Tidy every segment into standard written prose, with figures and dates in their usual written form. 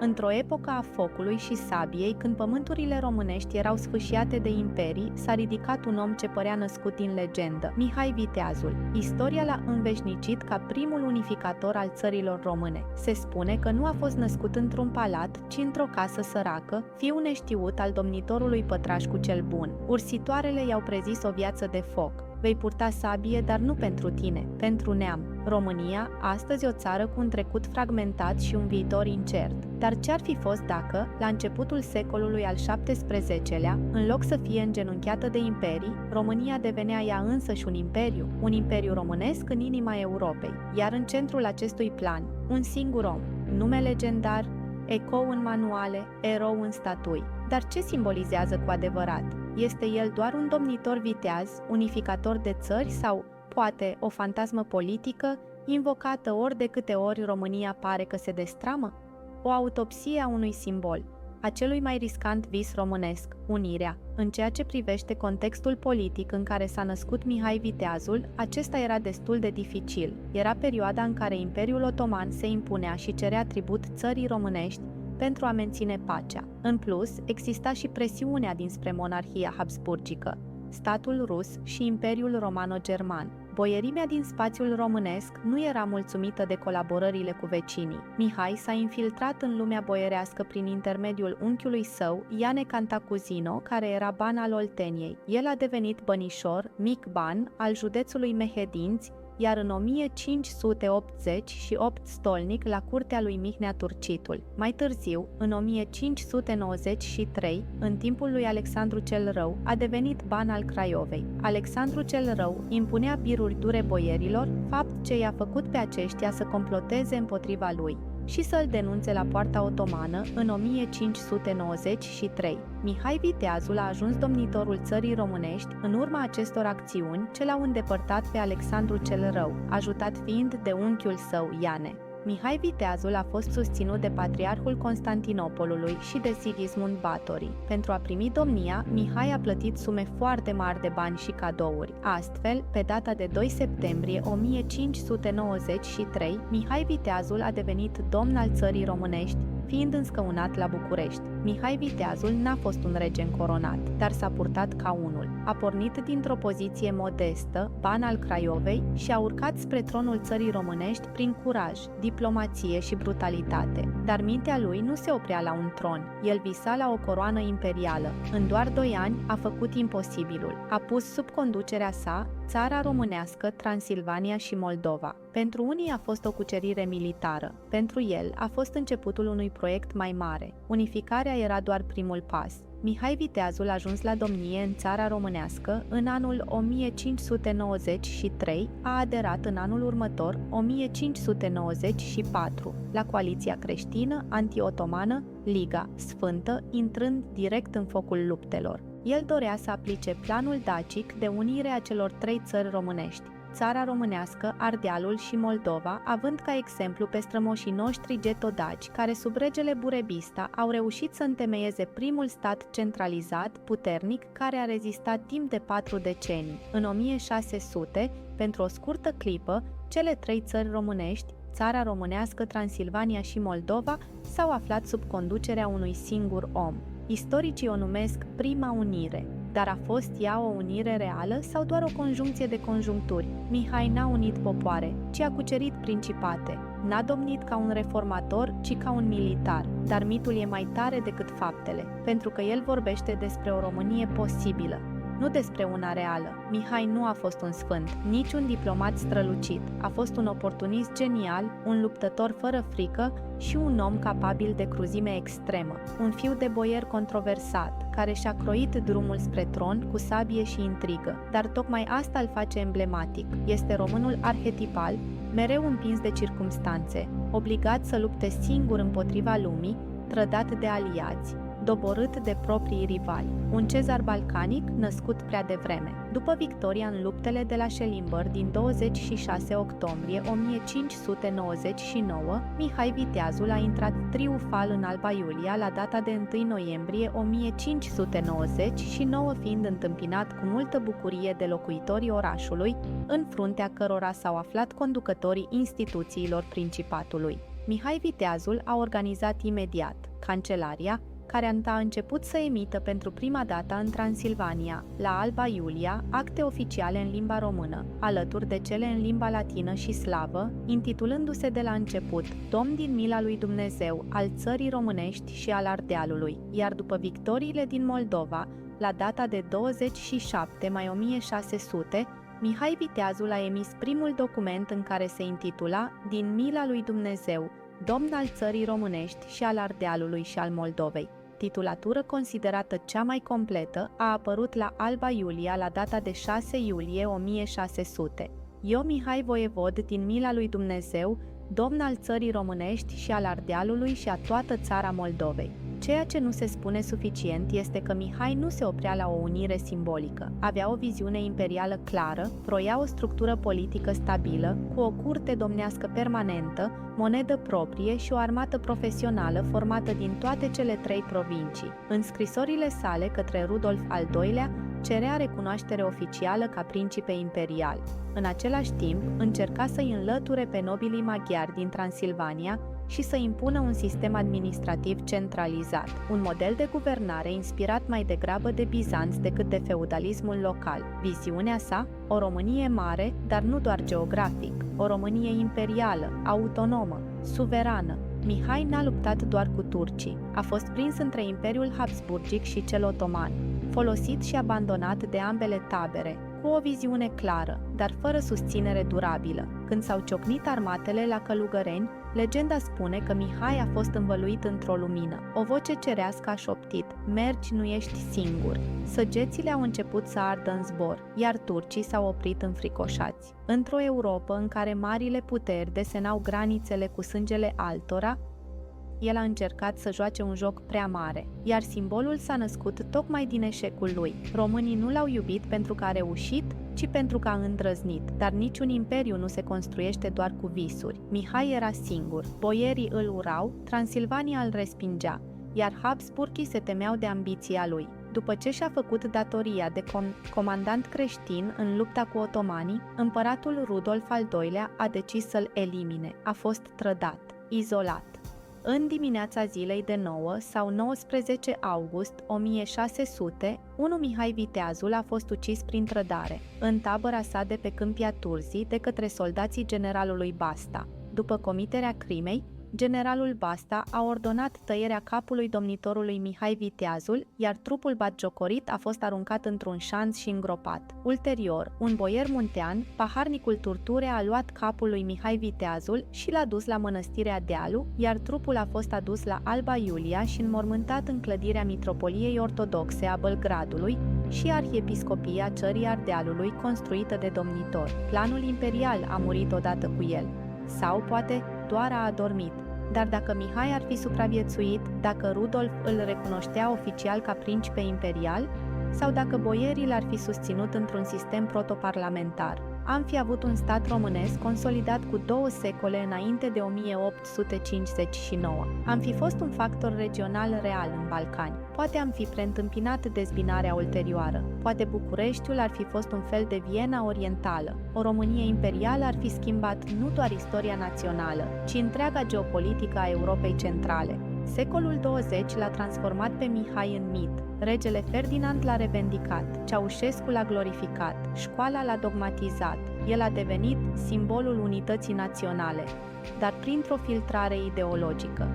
Într-o epocă a focului și sabiei, când pământurile românești erau sfâșiate de imperii, s-a ridicat un om ce părea născut din legendă, Mihai Viteazul. Istoria l-a înveșnicit ca primul unificator al țărilor române. Se spune că nu a fost născut într-un palat, ci într-o casă săracă, fiu neștiut al domnitorului Pătrașcu cel Bun. Ursitoarele i-au prezis o viață de foc. Vei purta sabie, dar nu pentru tine, pentru neam. România, astăzi o țară cu un trecut fragmentat și un viitor incert. Dar ce-ar fi fost dacă, la începutul secolului al XVII-lea, în loc să fie îngenunchiată de imperii, România devenea ea însăși un imperiu românesc în inima Europei, iar în centrul acestui plan, un singur om, nume legendar, ecou în manuale, erou în statui. Dar ce simbolizează cu adevărat? Este el doar un domnitor viteaz, unificator de țări sau, poate, o fantasmă politică, invocată ori de câte ori România pare că se destramă? O autopsie a unui simbol, a celui mai riscant vis românesc, unirea. În ceea ce privește contextul politic în care s-a născut Mihai Viteazul, acesta era destul de dificil. Era perioada în care Imperiul Otoman se impunea și cerea tribut țării românești pentru a menține pacea. În plus, exista și presiunea dinspre monarhia habsburgică, statul rus și Imperiul Romano-German. Boierimea din spațiul românesc nu era mulțumită de colaborările cu vecinii. Mihai s-a infiltrat în lumea boierească prin intermediul unchiului său, Iane Cantacuzino, care era ban al Olteniei. El a devenit bănișor, mic ban, al județului Mehedinți, iar în 1588 stolnic la curtea lui Mihnea Turcitul. Mai târziu, în 1593, în timpul lui Alexandru cel Rău, a devenit ban al Craiovei. Alexandru cel Rău impunea biruri dure boierilor, fapt ce i-a făcut pe aceștia să comploteze împotriva lui și să-l denunțe la poarta otomană în 1593. Mihai Viteazul a ajuns domnitorul țării românești în urma acestor acțiuni ce l-au îndepărtat pe Alexandru cel Rău, ajutat fiind de unchiul său Iane. Mihai Viteazul a fost susținut de patriarhul Constantinopolului și de Sigismund Batory. Pentru a primi domnia, Mihai a plătit sume foarte mari de bani și cadouri. Astfel, pe data de 2 septembrie 1593, Mihai Viteazul a devenit domn al țării românești, fiind înscăunat la București. Mihai Viteazul n-a fost un rege încoronat, dar s-a purtat ca unul. A pornit dintr-o poziție modestă, ban al Craiovei, și a urcat spre tronul țării românești prin curaj, diplomație și brutalitate. Dar mintea lui nu se oprea la un tron, el visa la o coroană imperială. În doar 2 ani a făcut imposibilul. A pus sub conducerea sa țara românească, Transilvania și Moldova. Pentru unii a fost o cucerire militară, pentru el a fost începutul unui proiect mai mare. Unificarea era doar primul pas. Mihai Viteazul a ajuns la domnie în țara românească în anul 1593, a aderat în anul următor, 1594, la coaliția creștină anti-otomană, Liga Sfântă, intrând direct în focul luptelor. El dorea să aplice planul dacic de unire a celor 3 țări românești, țara românească, Ardealul și Moldova, având ca exemplu pe strămoșii noștri getodaci, care sub regele Burebista au reușit să întemeieze primul stat centralizat, puternic, care a rezistat timp de 4 decenii. În 1600, pentru o scurtă clipă, cele 3 țări românești, țara românească, Transilvania și Moldova, s-au aflat sub conducerea unui singur om. Istoricii o numesc prima unire, dar a fost ea o unire reală sau doar o conjuncție de conjuncturi? Mihai n-a unit popoare, ci a cucerit principate. N-a domnit ca un reformator, ci ca un militar, dar mitul e mai tare decât faptele, pentru că el vorbește despre o Românie posibilă, nu despre una reală. Mihai nu a fost un sfânt, nici un diplomat strălucit. A fost un oportunist genial, un luptător fără frică și un om capabil de cruzime extremă. Un fiu de boier controversat, care și-a croit drumul spre tron cu sabie și intrigă. Dar tocmai asta îl face emblematic. Este românul arhetipal, mereu împins de circumstanțe, obligat să lupte singur împotriva lumii, trădat de aliați, doborât de proprii rivali, un cezar balcanic născut prea devreme. După victoria în luptele de la Schellimber din 26 octombrie 1599, Mihai Viteazul a intrat triumfal în Alba Iulia la data de 1 noiembrie 1599, fiind întâmpinat cu multă bucurie de locuitorii orașului, în fruntea cărora s-au aflat conducătorii instituțiilor principatului. Mihai Viteazul a organizat imediat Cancelaria, care a început să emită pentru prima dată în Transilvania, la Alba Iulia, acte oficiale în limba română, alături de cele în limba latină și slavă, intitulându-se de la început Domn din mila lui Dumnezeu, al țării românești și al Ardealului, iar după victoriile din Moldova, la data de 27 mai 1600, Mihai Viteazul a emis primul document în care se intitula Din mila lui Dumnezeu, Domn al țării românești și al Ardealului și al Moldovei. Titulatură considerată cea mai completă a apărut la Alba Iulia la data de 6 iulie 1600. Eu, Mihai Voievod, din mila lui Dumnezeu, Domn al țării românești și al Ardealului și a toată țara Moldovei. Ceea ce nu se spune suficient este că Mihai nu se oprea la o unire simbolică. Avea o viziune imperială clară, proia o structură politică stabilă, cu o curte domnească permanentă, monedă proprie și o armată profesională formată din toate cele 3 provincii. În scrisorile sale către Rudolf al II-lea, cerea recunoaștere oficială ca principe imperial. În același timp, încerca să-i înlăture pe nobilii maghiari din Transilvania și să impună un sistem administrativ centralizat, un model de guvernare inspirat mai degrabă de Bizanț decât de feudalismul local. Viziunea sa? O Românie mare, dar nu doar geografic, o Românie imperială, autonomă, suverană. Mihai n-a luptat doar cu turcii, a fost prins între Imperiul Habsburgic și cel otoman, folosit și abandonat de ambele tabere, cu o viziune clară, dar fără susținere durabilă. Când s-au ciocnit armatele la Călugăreni, legenda spune că Mihai a fost învăluit într-o lumină. O voce cerească a șoptit: mergi, nu ești singur. Săgețile au început să ardă în zbor, iar turcii s-au oprit înfricoșați. Într-o Europă în care marile puteri desenau granițele cu sângele altora, el a încercat să joace un joc prea mare, iar simbolul s-a născut tocmai din eșecul lui. Românii nu l-au iubit pentru că a reușit, ci pentru că a îndrăznit, dar niciun imperiu nu se construiește doar cu visuri. Mihai era singur, boierii îl urau, Transilvania îl respingea, iar Habsburgii se temeau de ambiția lui. După ce și-a făcut datoria de comandant creștin în lupta cu otomanii, împăratul Rudolf al II-lea a decis să-l elimine. A fost trădat, izolat. În dimineața zilei de 9 sau 19 august 1600, Mihai Viteazul a fost ucis prin trădare, în tabăra sa de pe Câmpia Turzii, de către soldații generalului Basta. După comiterea crimei, generalul Basta a ordonat tăierea capului domnitorului Mihai Viteazul, iar trupul batjocorit a fost aruncat într-un șanț și îngropat. Ulterior, un boier muntean, paharnicul Turture, a luat capul lui Mihai Viteazul și l-a dus la mănăstirea Dealu, iar trupul a fost adus la Alba Iulia și înmormântat în clădirea Mitropoliei Ortodoxe a Bălgradului și Arhiepiscopia Țării Ardealului, construită de domnitor. Planul imperial a murit odată cu el. Sau, poate, doar a adormit. Dar dacă Mihai ar fi supraviețuit, dacă Rudolf îl recunoștea oficial ca principe imperial, sau dacă boierii l-ar fi susținut într-un sistem protoparlamentar, am fi avut un stat românesc consolidat cu 2 secole înainte de 1859. Am fi fost un factor regional real în Balcani. Poate am fi preîntâmpinat dezbinarea ulterioară. Poate Bucureștiul ar fi fost un fel de Viena orientală. O Românie imperială ar fi schimbat nu doar istoria națională, ci întreaga geopolitică a Europei centrale. Secolul 20 l-a transformat pe Mihai în mit. Regele Ferdinand l-a revendicat, Ceaușescu l-a glorificat, școala l-a dogmatizat. El a devenit simbolul unității naționale, dar printr-o filtrare ideologică.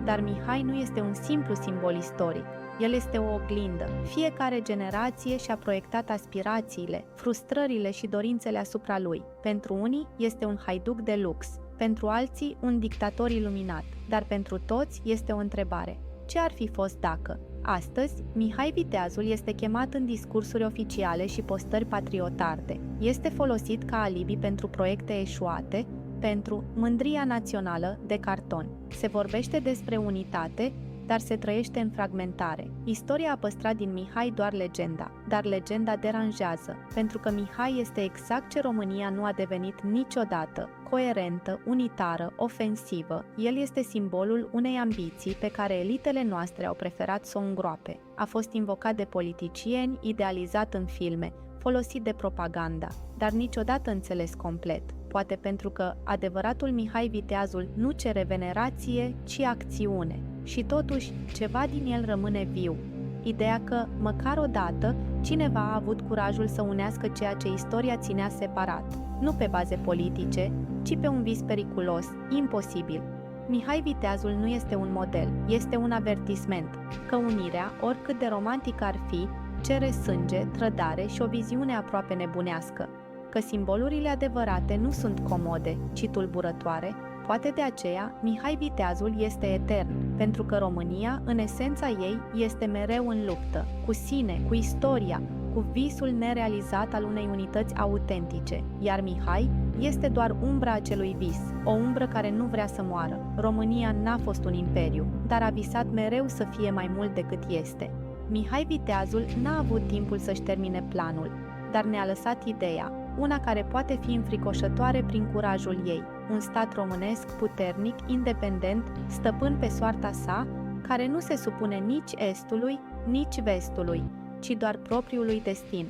Dar Mihai nu este un simplu simbol istoric. El este o oglindă. Fiecare generație și-a proiectat aspirațiile, frustrările și dorințele asupra lui. Pentru unii este un haiduc de lux, pentru alții un dictator iluminat, dar pentru toți este o întrebare: ce ar fi fost dacă? Astăzi, Mihai Viteazul este chemat în discursuri oficiale și postări patriotarde. Este folosit ca alibi pentru proiecte eșuate, pentru mândria națională de carton. Se vorbește despre unitate, dar se trăiește în fragmentare. Istoria a păstrat din Mihai doar legenda, dar legenda deranjează, pentru că Mihai este exact ce România nu a devenit niciodată: coerentă, unitară, ofensivă. El este simbolul unei ambiții pe care elitele noastre au preferat să o îngroape. A fost invocat de politicieni, idealizat în filme, folosit de propaganda, dar niciodată înțeles complet. poate pentru că adevăratul Mihai Viteazul nu cere venerație, ci acțiune. Și totuși, ceva din el rămâne viu. Ideea că, măcar odată, cineva a avut curajul să unească ceea ce istoria ținea separat, nu pe baze politice, ci pe un vis periculos, imposibil. Mihai Viteazul nu este un model, este un avertisment, că unirea, oricât de romantică ar fi, cere sânge, trădare și o viziune aproape nebunească, că simbolurile adevărate nu sunt comode, ci tulburătoare. Poate de aceea, Mihai Viteazul este etern, pentru că România, în esența ei, este mereu în luptă, cu sine, cu istoria, cu visul nerealizat al unei unități autentice, iar Mihai este doar umbra acelui vis, o umbră care nu vrea să moară. România n-a fost un imperiu, dar a visat mereu să fie mai mult decât este. Mihai Viteazul n-a avut timpul să-și termine planul, dar ne-a lăsat ideea, una care poate fi înfricoșătoare prin curajul ei, un stat românesc puternic, independent, stăpân pe soarta sa, care nu se supune nici estului, nici vestului, ci doar propriului destin.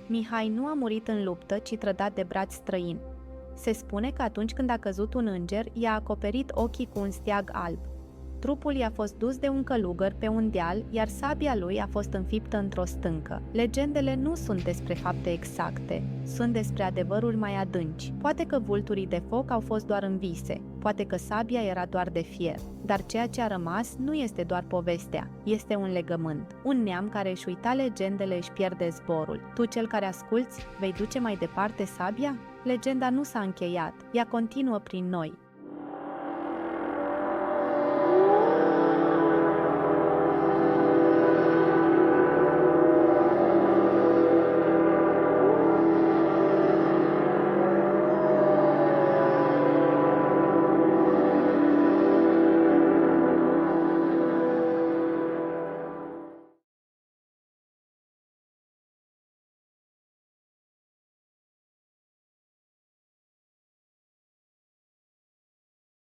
Mihai nu a murit în luptă, ci trădat de braț străin. Se spune că atunci când a căzut un înger, i-a acoperit ochii cu un steag alb. Trupul i-a fost dus de un călugăr pe un deal, iar sabia lui a fost înfiptă într-o stâncă. Legendele nu sunt despre fapte exacte, sunt despre adevăruri mai adânci. Poate că vulturii de foc au fost doar în vise, poate că sabia era doar de fier, dar ceea ce a rămas nu este doar povestea, este un legământ. Un neam care își uita legendele își pierde zborul. Tu, cel care asculți, vei duce mai departe sabia? Legenda nu s-a încheiat, ea continuă prin noi.